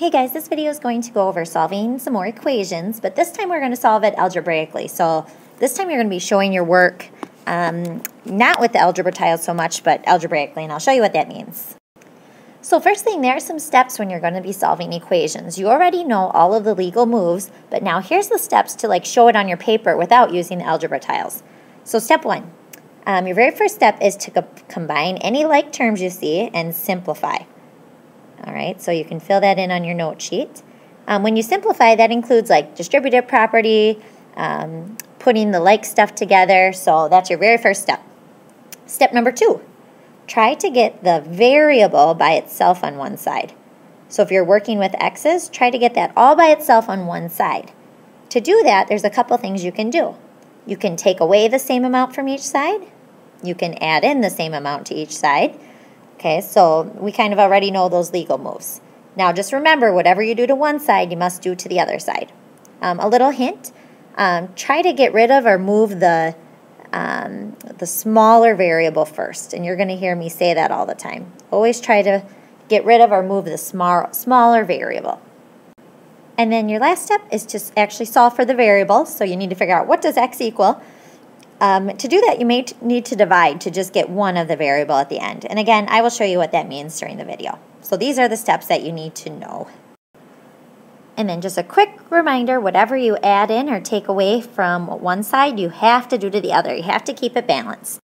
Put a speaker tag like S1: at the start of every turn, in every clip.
S1: Hey guys, this video is going to go over solving some more equations, but this time we're going to solve it algebraically. So this time you're going to be showing your work not with the algebra tiles so much, but algebraically, and I'll show you what that means. So first thing, there are some steps when you're going to be solving equations. You already know all of the legal moves, but now here's the steps to show it on your paper without using the algebra tiles. So step one, your very first step is to combine any like terms you see and simplify. All right, so you can fill that in on your note sheet. When you simplify, that includes distributive property, putting the like stuff together. So that's your very first step. Step number two, try to get the variable by itself on one side. So if you're working with x's, try to get that all by itself on one side. To do that, there's a couple things you can do. You can take away the same amount from each side. You can add in the same amount to each side. Okay, so we kind of already know those legal moves. Now just remember, whatever you do to one side, you must do to the other side. A little hint, try to get rid of or move the smaller variable first. And you're going to hear me say that all the time. Always try to get rid of or move the smaller variable. And then your last step is to actually solve for the variable. So you need to figure out, what does x equal? To do that, you may need to divide to just get one of the variable at the end. And again, I will show you what that means during the video. So these are the steps that you need to know. And then just a quick reminder, whatever you add in or take away from one side, you have to do to the other. You have to keep it balanced.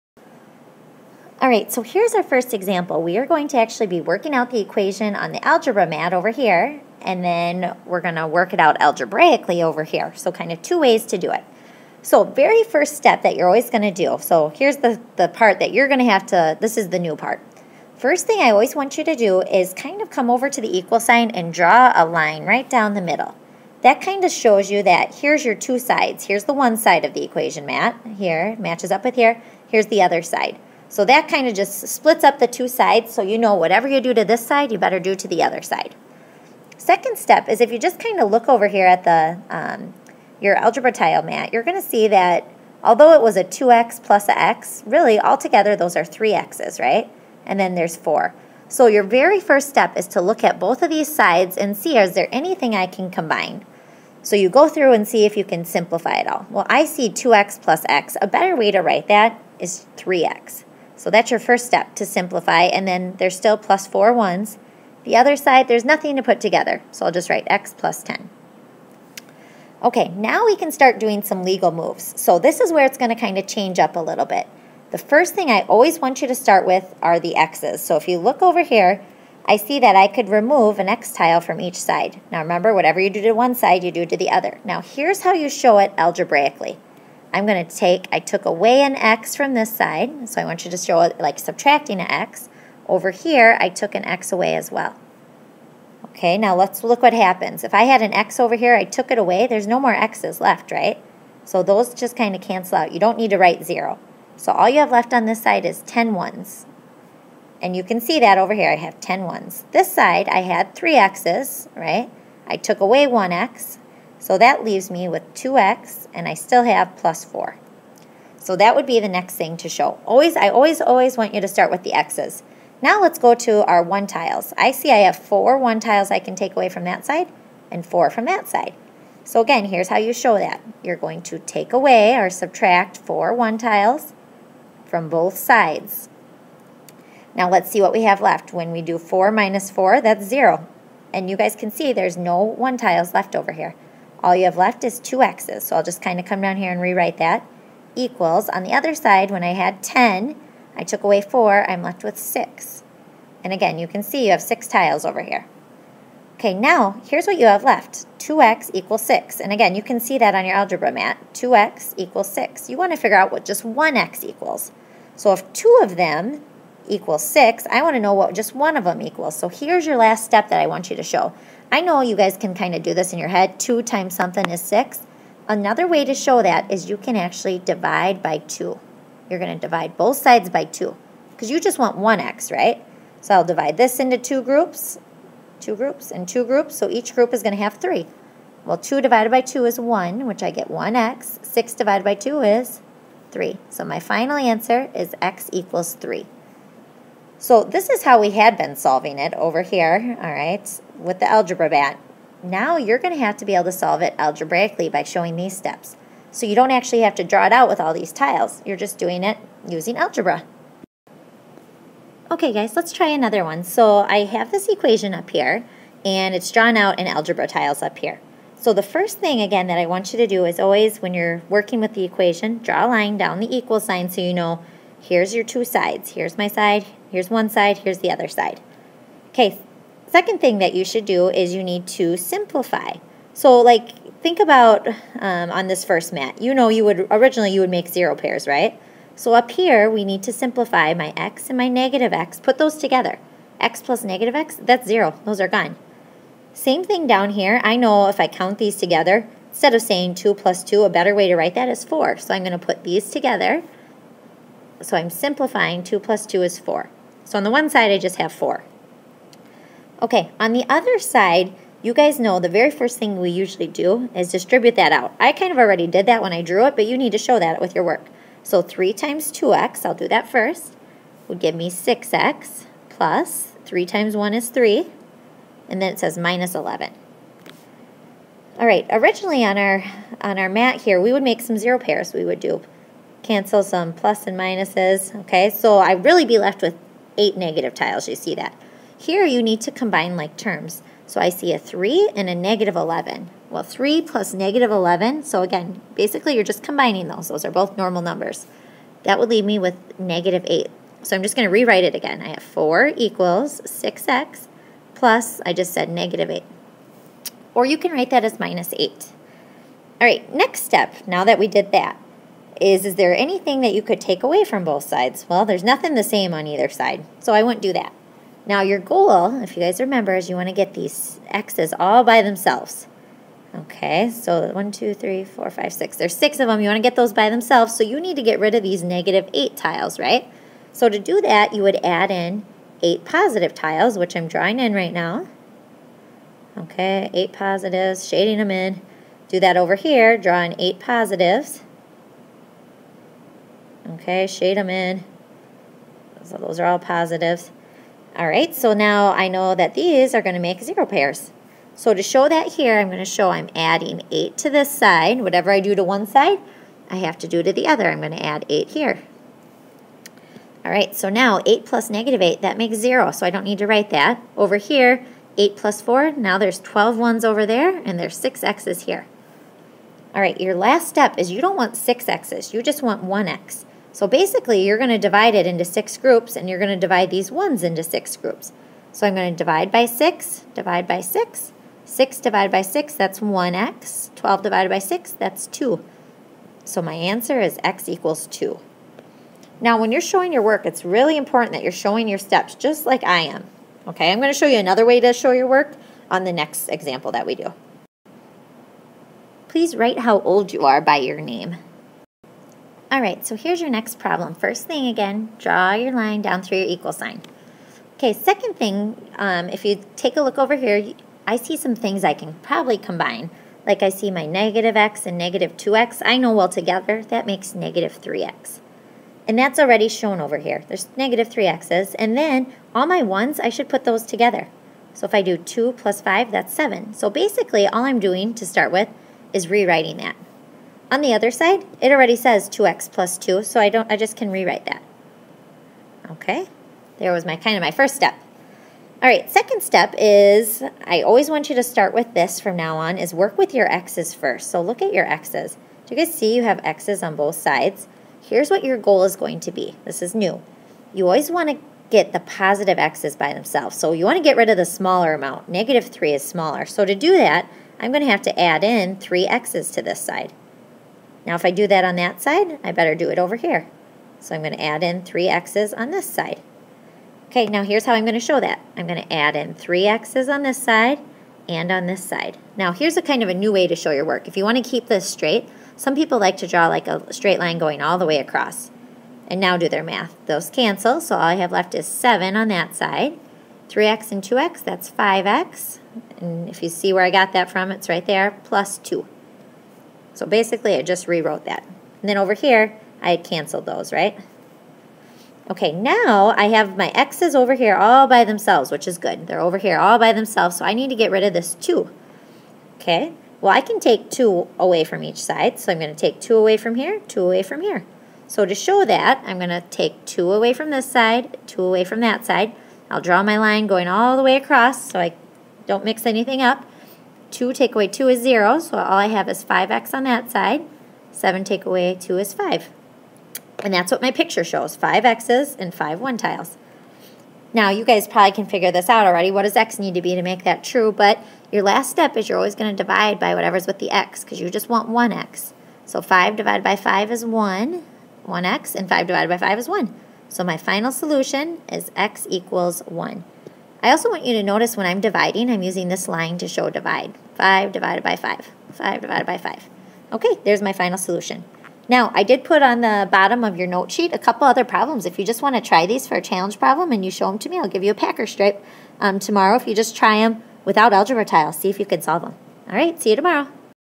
S1: All right, so here's our first example. We are going to actually be working out the equation on the algebra mat over here, and then we're going to work it out algebraically over here. So kind of two ways to do it. So very first step that you're always going to do, so here's the part that you're going to have to, this is the new part. First thing I always want you to do is kind of come over to the equal sign and draw a line right down the middle. That kind of shows you that here's your two sides. Here's the one side of the equation, Matt. Here, matches up with here. Here's the other side. So that kind of just splits up the two sides, so you know whatever you do to this side, you better do to the other side. Second step is if you just kind of look over here at the your algebra tile mat, you're going to see that although it was a 2x plus a x, really altogether those are 3x's, right? And then there's 4. So your very first step is to look at both of these sides and see, is there anything I can combine? So you go through and see if you can simplify it all. Well, I see 2x plus x. A better way to write that is 3x. So that's your first step to simplify, and then there's still plus 4 ones. The other side, there's nothing to put together, so I'll just write x plus 10. Okay, now we can start doing some legal moves. So this is where it's going to kind of change up a little bit. The first thing I always want you to start with are the x's. So if you look over here, I see that I could remove an x tile from each side. Now remember, whatever you do to one side, you do to the other. Now here's how you show it algebraically. I'm going to I took away an x from this side, so I want you to show it like subtracting an x. Over here, I took an x away as well. Okay, now let's look what happens. If I had an x over here, I took it away, there's no more x's left, right? So those just kind of cancel out. You don't need to write 0. So all you have left on this side is 10 ones. And you can see that over here, I have 10 ones. This side, I had 3 x's, right? I took away 1 x, so that leaves me with 2x, and I still have plus 4. So that would be the next thing to show. I always want you to start with the x's. Now let's go to our 1 tiles. I see I have 4 1 tiles I can take away from that side and 4 from that side. So again, here's how you show that. You're going to take away or subtract 4 1 tiles from both sides. Now let's see what we have left. When we do 4 minus 4, that's 0. And you guys can see there's no 1 tiles left over here. All you have left is 2 x's. So I'll just kind of come down here and rewrite that. Equals, on the other side, when I had 10, I took away 4, I'm left with 6. And again, you can see you have 6 tiles over here. Okay, now, here's what you have left. 2x equals 6. And again, you can see that on your algebra mat. 2x equals 6. You want to figure out what just 1x equals. So if 2 of them equals 6, I want to know what just one of them equals. So here's your last step that I want you to show. I know you guys can kind of do this in your head. 2 times something is 6. Another way to show that is you can actually divide by 2. You're going to divide both sides by 2 because you just want 1x, right? So I'll divide this into 2 groups, and 2 groups, so each group is going to have 3. Well, 2 divided by 2 is 1, which I get 1x. 6 divided by 2 is 3. So my final answer is x equals 3. So this is how we had been solving it over here, all right, with the algebra mat. Now you're going to have to be able to solve it algebraically by showing these steps. So you don't actually have to draw it out with all these tiles. You're just doing it using algebra. Okay guys, let's try another one. So I have this equation up here, and it's drawn out in algebra tiles up here. So the first thing, again, that I want you to do is always, when you're working with the equation, draw a line down the equal sign so you know here's your two sides. Here's my side, here's one side, here's the other side. Okay, second thing that you should do is you need to simplify. So like, think about on this first mat. You know originally you would make 0 pairs, right? So up here, we need to simplify my x and my negative x. Put those together. X plus negative x, that's 0. Those are gone. Same thing down here. I know if I count these together, instead of saying 2 plus 2, a better way to write that is 4. So I'm going to put these together. So I'm simplifying 2 plus 2 is 4. So on the one side, I just have 4. Okay, on the other side, you guys know the very first thing we usually do is distribute that out. I kind of already did that when I drew it, but you need to show that with your work. So 3 times 2x, I'll do that first, would give me 6x plus 3 times 1 is 3, and then it says minus 11. All right, originally on our mat here, we would make some 0 pairs. We would do cancel some plus and minuses, okay? So I'd really be left with 8 negative tiles, you see that. Here you need to combine like terms. So I see a 3 and a negative 11. Well, 3 plus negative 11, so again, basically you're just combining those. Those are both normal numbers. That would leave me with negative 8. So I'm just going to rewrite it again. I have 4 equals 6x plus, I just said negative 8. Or you can write that as minus 8. All right, next step, now that we did that, is there anything that you could take away from both sides? Well, there's nothing the same on either side, so I wouldn't do that. Now your goal, if you guys remember, is you want to get these x's all by themselves. Okay, so 1, 2, 3, 4, 5, 6. There's 6 of them. You want to get those by themselves, so you need to get rid of these negative 8 tiles, right? So to do that, you would add in 8 positive tiles, which I'm drawing in right now. Okay, 8 positives, shading them in. Do that over here, draw in 8 positives. Okay, shade them in. So those are all positives. All right, so now I know that these are going to make 0 pairs. So to show that here, I'm going to show I'm adding 8 to this side. Whatever I do to one side, I have to do to the other. I'm going to add 8 here. All right, so now 8 plus negative 8, that makes 0, so I don't need to write that. Over here, 8 plus 4, now there's 12 ones over there, and there's 6 x's here. All right, your last step is you don't want 6 x's, you just want 1 x. So basically, you're going to divide it into 6 groups, and you're going to divide these ones into 6 groups. So I'm going to divide by 6, divide by 6. 6 divided by 6, that's 1x. 12 divided by 6, that's 2. So my answer is x equals 2. Now, when you're showing your work, it's really important that you're showing your steps just like I am. Okay, I'm going to show you another way to show your work on the next example that we do. Please write how old you are by your name. All right, so here's your next problem. First thing, again, draw your line down through your equal sign. Okay, second thing, if you take a look over here, I see some things I can probably combine. Like I see my negative x and negative 2x. I know well together that makes negative 3x. And that's already shown over here. There's negative 3x's. And then all my ones, I should put those together. So if I do 2 plus 5, that's 7. So basically all I'm doing to start with is rewriting that. On the other side, it already says 2x plus 2, so I just can rewrite that. Okay, there was kind of my first step. All right, second step is, I always want you to start with this from now on, is work with your x's first. So look at your x's. Do you guys see you have x's on both sides? Here's what your goal is going to be. This is new. You always want to get the positive x's by themselves. So you want to get rid of the smaller amount. Negative 3 is smaller. So to do that, I'm going to have to add in 3 x's to this side. Now if I do that on that side, I better do it over here. So I'm going to add in 3 x's on this side. Okay, now here's how I'm going to show that. I'm going to add in 3 x's on this side and on this side. Now here's a kind of a new way to show your work. If you want to keep this straight, some people like to draw like a straight line going all the way across. And now do their math. Those cancel, so all I have left is 7 on that side. 3x and 2x, that's 5x. And if you see where I got that from, it's right there, plus 2. So basically, I just rewrote that. And then over here, I had canceled those, right? Okay, now I have my x's over here all by themselves, which is good. They're over here all by themselves, so I need to get rid of this 2. Okay, well, I can take 2 away from each side, so I'm going to take 2 away from here, 2 away from here. So to show that, I'm going to take 2 away from this side, 2 away from that side. I'll draw my line going all the way across so I don't mix anything up. 2 take away 2 is 0, so all I have is 5x on that side. 7 take away 2 is 5. And that's what my picture shows, 5 x's and 5 1-tiles. Now, you guys probably can figure this out already. What does x need to be to make that true? But your last step is you're always going to divide by whatever's with the x, because you just want 1x. So 5 divided by 5 is 1, 1x, and 5 divided by 5 is 1. So my final solution is x equals 1. I also want you to notice when I'm dividing, I'm using this line to show divide. 5 divided by 5, 5 divided by 5. Okay, there's my final solution. Now, I did put on the bottom of your note sheet a couple other problems. If you just want to try these for a challenge problem and you show them to me, I'll give you a Packer stripe tomorrow if you just try them without algebra tiles. See if you can solve them. All right, see you tomorrow.